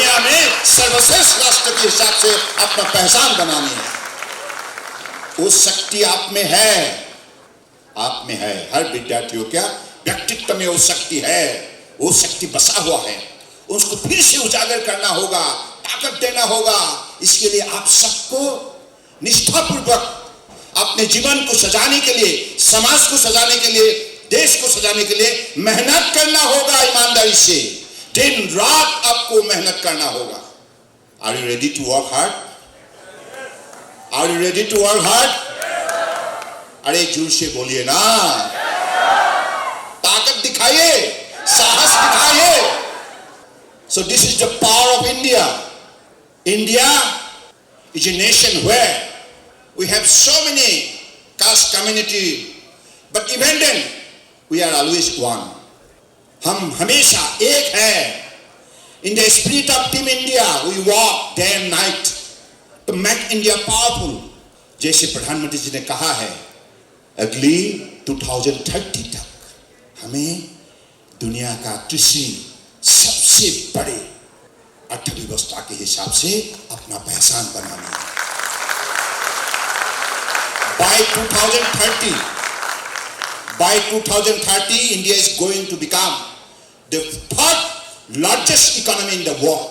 दुनिया में सर्वश्रेष्ठ राष्ट्र के हिसाब से अपना पहचान बनानी है। वो शक्ति आप में है, आप में है। हर विद्यार्थियों क्या व्यक्तित्व में वो शक्ति है, वो शक्ति बसा हुआ है। उसको फिर से उजागर करना होगा, ताकत देना होगा। इसके लिए आप सबको निष्ठापूर्वक अपने जीवन को सजाने के लिए, समाज को सजाने के लिए, देश को सजाने के लिए मेहनत करना होगा। ईमानदारी से दिन रात आपको मेहनत करना होगा। Are you ready to work hard? Are you ready to work hard? अरे जोर से बोलिए ना, ताकत दिखाइए, साहस दिखाइए। So this is the power of India. India is a nation where we have so many caste community, but even then we are always one. हम हमेशा एक है। In the spirit of Team India, we walk day and night to make India powerful. जैसे प्रधानमंत्री जी ने कहा है, अगली 2030 तक हमें दुनिया का कृषि सबसे बड़े अर्थव्यवस्था के हिसाब से अपना पहचान बनाना है। By 2030, India is going to become the third largest economy in the world.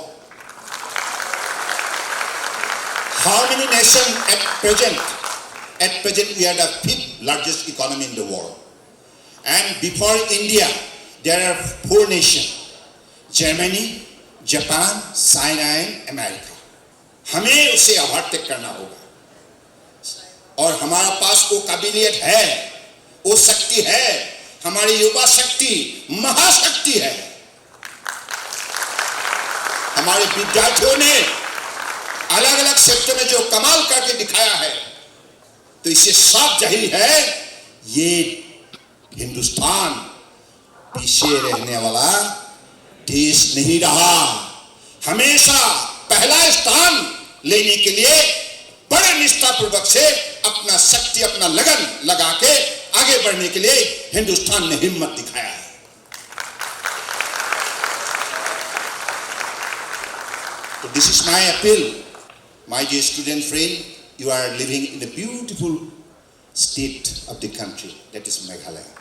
How many nations at present? At present, we are the fifth largest economy in the world. And before India, there are 4 nations: Germany, Japan, China and America. हमें उसे overtake करना होगा। और हमारा पास वो काबिलियत है, वो शक्ति है। हमारी युवा शक्ति महाशक्ति है। हमारे विद्यार्थियों ने अलग अलग सेक्टर में जो कमाल करके दिखाया है, तो इससे साफ जाहिर है ये हिंदुस्तान पीछे रहने वाला देश नहीं रहा। हमेशा पहला स्थान लेने के लिए बड़े निष्ठापूर्वक से अपना शक्ति, अपना लगन लगा के आगे बढ़ने के लिए हिंदुस्तान ने हिम्मत दिखाया है। So this is my appeal, my dear student friend. You are living in a beautiful state of the country, that is Meghalaya.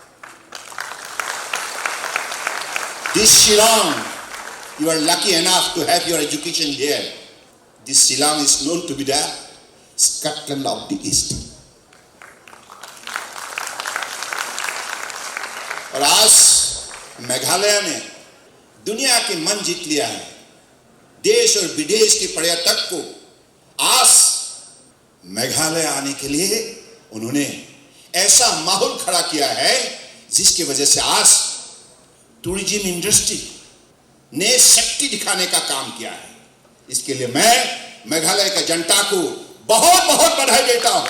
This Shillong, you are lucky enough to have your education here. This Shillong is known to be the Scotland of the East. और आज मेघालय ने दुनिया के मन जीत लिया है। देश और विदेश के पर्यटक को आज मेघालय आने के लिए उन्होंने ऐसा माहौल खड़ा किया है, जिसकी वजह से आज टूरिज्म इंडस्ट्री ने शक्ति दिखाने का काम किया है। इसके लिए मैं मेघालय का जनता को बहुत बहुत बधाई देता हूं।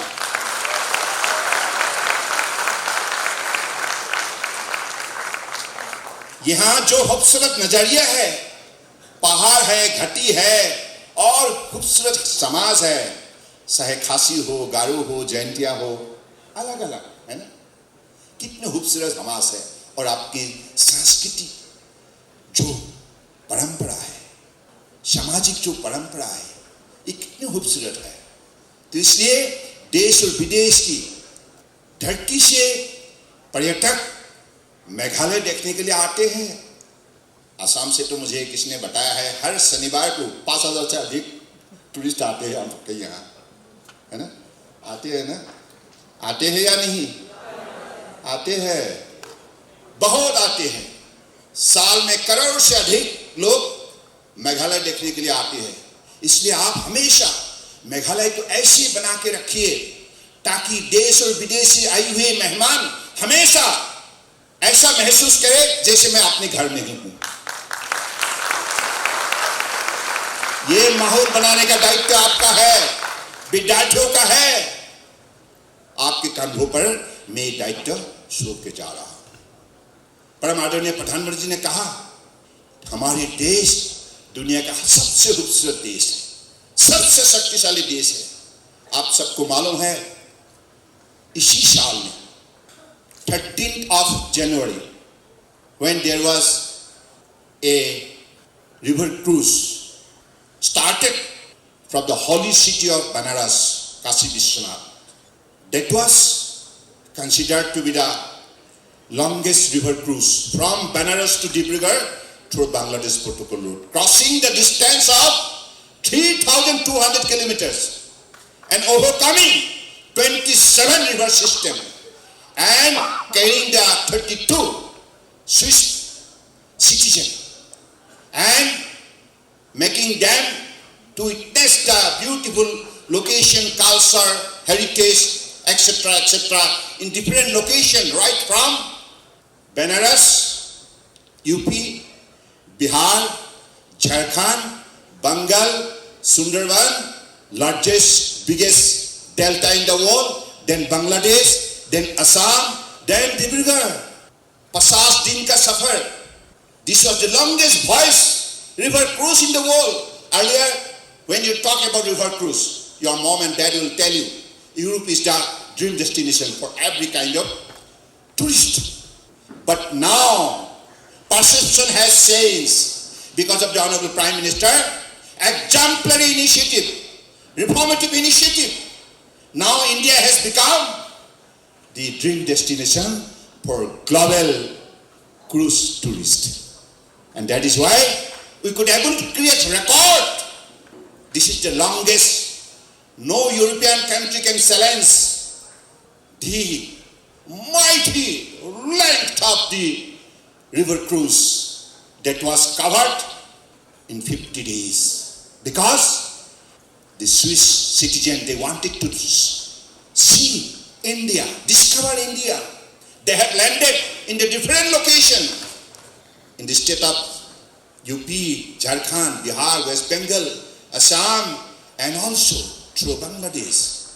यहां जो खूबसूरत नजरिया है, पहाड़ है, घाटी है और खूबसूरत समाज है, चाहे खासी हो, गारो हो, जैंतिया हो, अलग अलग है ना, कितने खूबसूरत समाज है। और आपकी संस्कृति जो परंपरा है, सामाजिक जो परंपरा है, ये कितनी खूबसूरत है। तो इसलिए देश और विदेश की धरती से पर्यटक मेघालय देखने के लिए आते हैं। असम से तो मुझे किसने बताया है, हर शनिवार को 5,000 से अधिक टूरिस्ट आते हैं आपके यहाँ, है ना? आते हैं ना? आते हैं या नहीं आते हैं? बहुत आते हैं। साल में करोड़ से अधिक लोग मेघालय देखने के लिए आते हैं। इसलिए आप हमेशा मेघालय को ऐसे बना के रखिए ताकि देश और विदेश से आए हुए मेहमान हमेशा ऐसा महसूस करे जैसे मैं अपने घर में ही हूं। ये माहौल बनाने का दायित्व आपका है, विद्यार्थियों का है। आपके कंधों पर मैं दायित्व सौंप के जा रहा हूं। परम आदरणीय प्रधानमंत्री जी ने कहा, हमारे देश दुनिया का सबसे खूबसूरत देश है, सबसे शक्तिशाली देश है। आप सबको मालूम है, इसी साल में 13th of January, when there was a river cruise started from the holy city of Banaras, Kashi Vishwanath. That was considered to be the longest river cruise from Banaras to Dibrugarh through Bangladesh protocol route, crossing the distance of 3,200 kilometers and overcoming 27 river system and carrying the 32 Swiss citizens and making them to witness the beautiful location, culture, heritage, etc., in different locations, right from Banaras, UP, Bihar, Jharkhand, Bengal, Sundarban, largest, biggest delta in the world, then Bangladesh, then Assam, then Dibrugarh. 50 दिन का सफर. This was the longest voyage river cruise in the world. Earlier, when you talk about river cruise, your mom and dad will tell you, Europe is the dream destination for every kind of tourist. But now, perception has changed because of the Honorable Prime Minister, exemplary initiative, reformative initiative. Now India has become the dream destination for global cruise tourists. And that is why we could able to create record. This is the longest. No European country can challenge the mighty length of the river cruise that was covered in 50 days. Because the Swiss citizen, they wanted to see India, discover India. They had landed in the different location in the state of UP, Jharkhand, Bihar, West Bengal, Assam, and also through Bangladesh.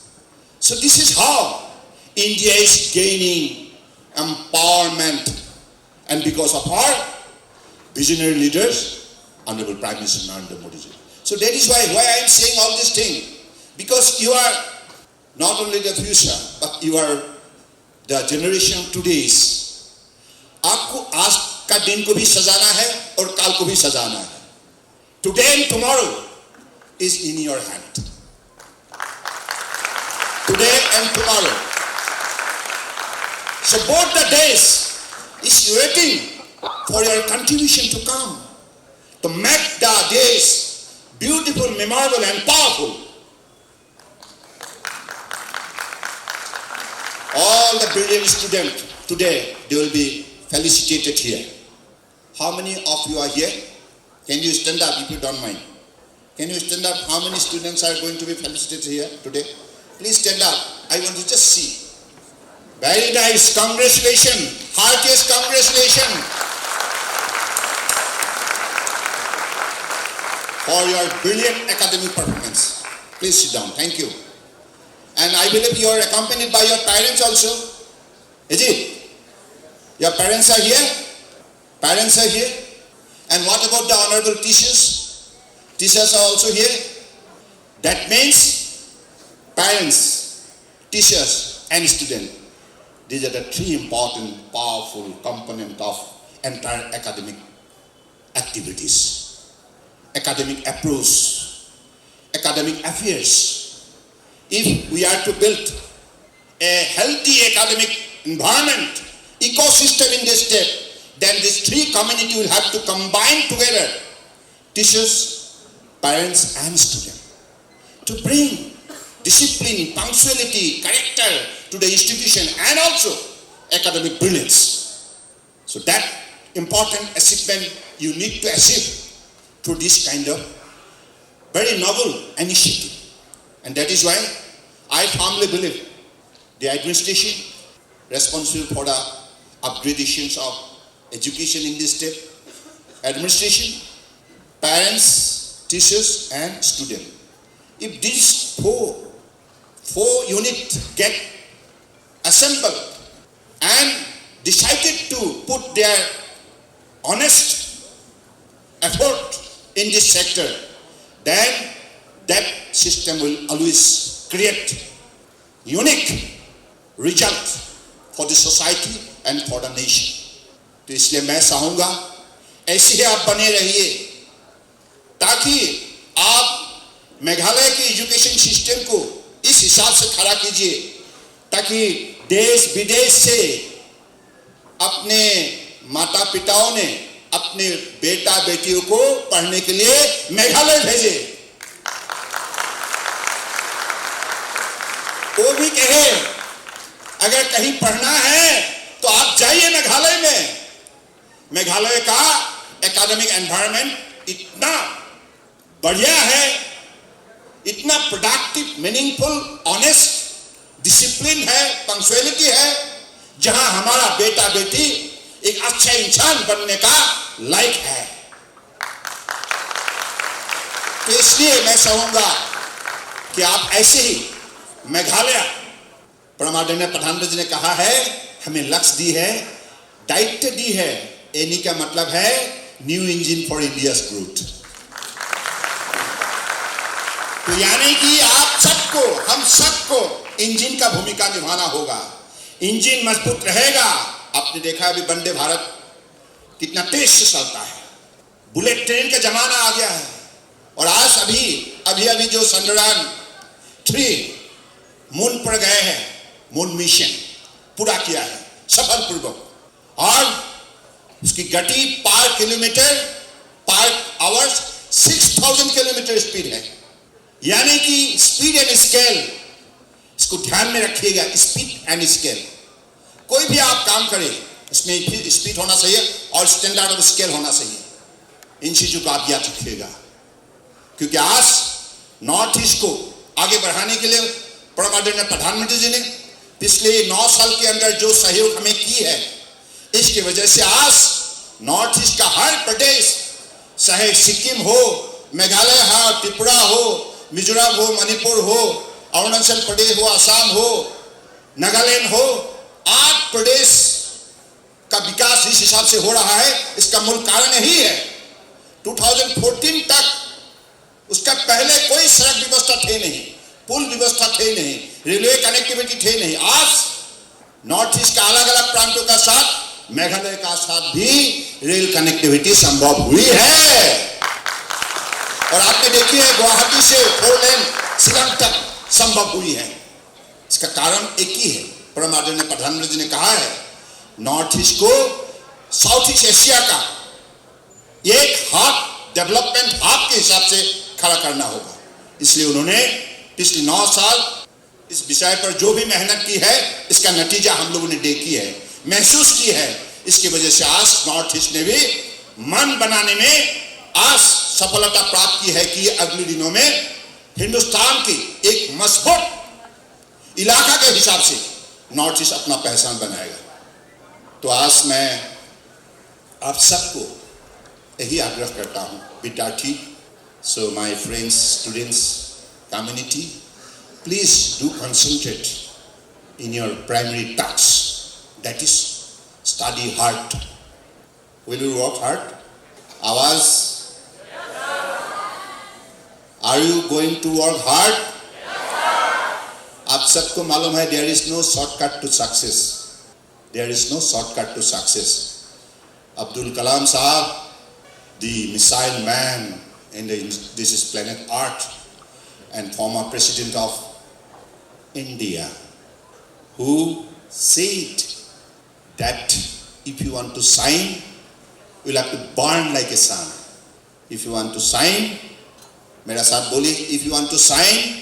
So this is how India is gaining empowerment, and because of our visionary leaders, Honorable Prime Minister Narendra Modi ji. So that is why I am saying all these things, because you are not only the future, but you are the generation of today's. आपको आज का दिन को भी सजाना है और काल को भी सजाना है. Today and tomorrow is in your hand. Today and tomorrow. So both the days is waiting for your contribution to come, to make the days beautiful, memorable, and powerful. All the brilliant students today, they will be felicitated here. How many of you are here? Can you stand up if you don't mind? Can you stand up? How many students are going to be felicitated here today? Please stand up. I want to just see. Very nice. Congratulations. Heartiest congratulations for your brilliant academic performance. Please sit down. Thank you. And I believe you are accompanied by your parents also. Is it? Your parents are here? Parents are here? And what about the honorable teachers? Teachers are also here. That means parents, teachers, and students. These are the three important, powerful components of entire academic activities. Academic approach, academic affairs. If we are to build a healthy academic environment, ecosystem in this state, then these three communities will have to combine together, teachers, parents, and students, to bring discipline, punctuality, character to the institution, and also academic brilliance. So that important achievement you need to achieve through this kind of very novel initiative. And that is why I firmly believe the administration responsible for the upgradations of education in this state, administration, parents, teachers, and students. If these four units get assembled and decided to put their honest effort in this sector, then that system will always create unique result for the society and for the nation. तो इसलिए मैं चाहूंगा ऐसे ही आप बने रहिए ताकि आप मेघालय की एजुकेशन सिस्टम को इस हिसाब से खड़ा कीजिए ताकि देश विदेश से अपने माता पिताओं ने अपने बेटा बेटियों को पढ़ने के लिए मेघालय भेजे। वो भी कहे अगर कहीं पढ़ना है तो आप जाइए मेघालय में। मेघालय का एकेडमिक एनवायरनमेंट इतना बढ़िया है, इतना प्रोडक्टिव, मीनिंगफुल, ऑनेस्ट, डिसिप्लिन है, पंक्चुअलिटी है, जहां हमारा बेटा बेटी एक अच्छा इंसान बनने का लायक है। तो इसलिए मैं चाहूंगा कि आप ऐसे ही मेघालय, परमादरणीय प्रधानमंत्री जी ने कहा है, हमें लक्ष्य दी है, दायित्व दी है, एनी का मतलब है new engine for India's growth. तो यानी कि आप सबको, हम सबको इंजन का भूमिका निभाना होगा। इंजन मजबूत रहेगा। आपने देखा अभी वंदे भारत कितना तेज से चलता है, बुलेट ट्रेन का जमाना आ गया है। और आज अभी जो चंद्रयान 3 मून पर गए हैं, मून मिशन पूरा किया है सफलपूर्वक, और उसकी गति पर किलोमीटर पर आवर्स 6000 किलोमीटर स्पीड है। यानी कि स्पीड एंड स्केल, इसको ध्यान में रखिएगा, स्पीड एंड स्केल। कोई भी आप काम करें इसमें स्पीड होना चाहिए और स्टैंडर्ड ऑफ स्केल होना चाहिए। इन चीजों को आप याद रखिएगा, क्योंकि आज नॉर्थ ईस्ट को आगे बढ़ाने के लिए परमादरणीय प्रधानमंत्री जी ने पिछले 9 साल के अंदर जो सहयोग हमें की है, इसकी वजह से आज नॉर्थ ईस्ट का हर प्रदेश, चाहे सिक्किम हो, मेघालय हो, त्रिपुरा हो, मिजोरम हो, मणिपुर हो, अरुणाचल प्रदेश हो, असम हो, नागालैंड हो, 8 प्रदेश का विकास जिस हिसाब से हो रहा है, इसका मूल कारण यही है। 2014 तक उसका पहले कोई सड़क व्यवस्था थे नहीं, पुल व्यवस्था थे नहीं, रेलवे कनेक्टिविटी थे नहीं। आज नॉर्थ ईस्ट का अलग अलग प्रांतों का साथ, मेघालय का साथ भी रेल कनेक्टिविटी संभव हुई है। और आपने देखिए गुवाहाटी से 4 लेन शिलांग तक संभव हुई है। इसका कारण एक ही है, परमादरणीय प्रधानमंत्री जी ने कहा है, नॉर्थ ईस्ट को साउथ ईस्ट एशिया का एक हब, डेवलपमेंट हब के हिसाब से खड़ा करना होगा। इसलिए उन्होंने पिछले 9 साल इस विषय पर जो भी मेहनत की है, इसका नतीजा हम लोगों ने देखी है, महसूस की है। इसकी वजह से आज नॉर्थ ईस्ट ने भी मन बनाने में आज सफलता प्राप्त की है कि अगले दिनों में हिंदुस्तान की एक मजबूत इलाका के हिसाब से नॉर्थ ईस्ट अपना पहचान बनाएगा। तो आज मैं आप सबको यही आग्रह करता हूं, विद्यार्थी, so my friends, students, community, please do concentrate in your primary task, that is study hard. Will you work hard? Awaz? Are you going to work hard? आप सबको मालूम है, there is no shortcut to success. There is no shortcut to success. Abdul Kalam Sahab, the missile man in this is planet Earth, and former president of India, who said that if you want to shine, you will have to burn like a sun. If you want to shine, मेरा साथ बोलिए, if you want to shine,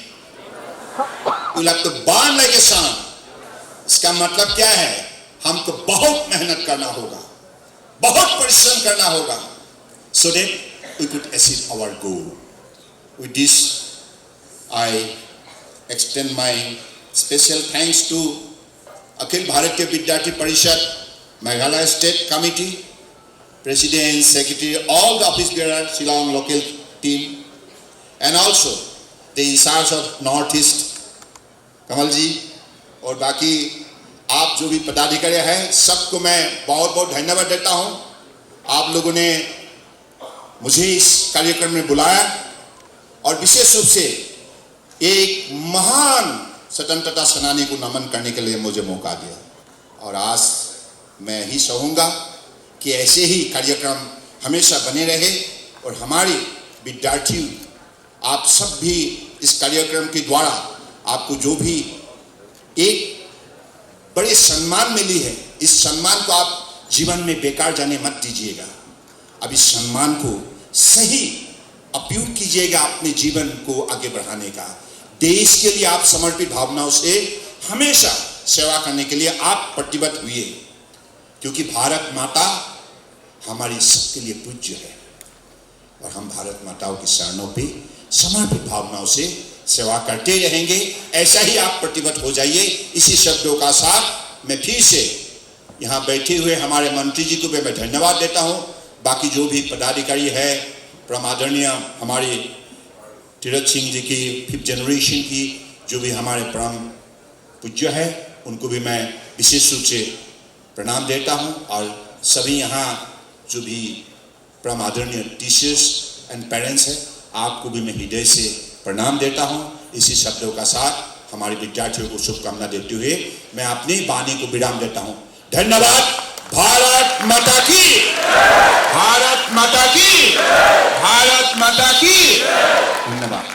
you will have to burn like a sun. इसका मतलब क्या है? हमको बहुत मेहनत करना होगा, बहुत परिश्रम करना होगा, so that we could achieve our goal. With this, I extend my special thanks to Akhil Bharatiya विद्यार्थी परिषद, Meghalaya State Committee, President, Secretary, all the office bearers, Shillong local team, and also the in charge of North East, कमल जी, और बाकी आप जो भी पदाधिकारी हैं, सबको मैं बहुत बहुत धन्यवाद देता हूं। आप लोगों ने मुझे इस कार्यक्रम में बुलाया और विशेष रूप से एक महान स्वतंत्रता सेनानी को नमन करने के लिए मुझे मौका दिया। और आज मैं ही चाहूँगा कि ऐसे ही कार्यक्रम हमेशा बने रहे और हमारे विद्यार्थी आप सब भी इस कार्यक्रम के द्वारा आपको जो भी एक बड़े सम्मान मिली है, इस सम्मान को आप जीवन में बेकार जाने मत दीजिएगा। अब इस सम्मान को सही उपयोग कीजिएगा अपने जीवन को आगे बढ़ाने का। देश के लिए आप समर्पित भावनाओं से हमेशा सेवा करने के लिए आप प्रतिबद्ध हुए, क्योंकि भारत माता हमारी सबके लिए पूज्य है और हम भारत माताओं के चरणों पे समर्पित भावनाओं से सेवा करते रहेंगे। ऐसा ही आप प्रतिबद्ध हो जाइए। इसी शब्दों का साथ मैं फिर से यहाँ बैठे हुए हमारे मंत्री जी को भी मैं धन्यवाद देता हूँ। बाकी जो भी पदाधिकारी है, परम आदरणीय हमारे तीरथ सिंह जी की 5th जनरेशन की जो भी हमारे परम पूज्य है, उनको भी मैं विशेष रूप से प्रणाम देता हूँ। और सभी यहाँ जो भी परम आदरणीय टीचर्स एंड पेरेंट्स हैं, आपको भी मैं हृदय से प्रणाम देता हूँ। इसी शब्दों का साथ हमारे विद्यार्थियों को शुभकामना देते हुए मैं अपनी वाणी को विराम देता हूँ। धन्यवाद। भारत माता की, भारत माता की, भारत माता की। धन्यवाद।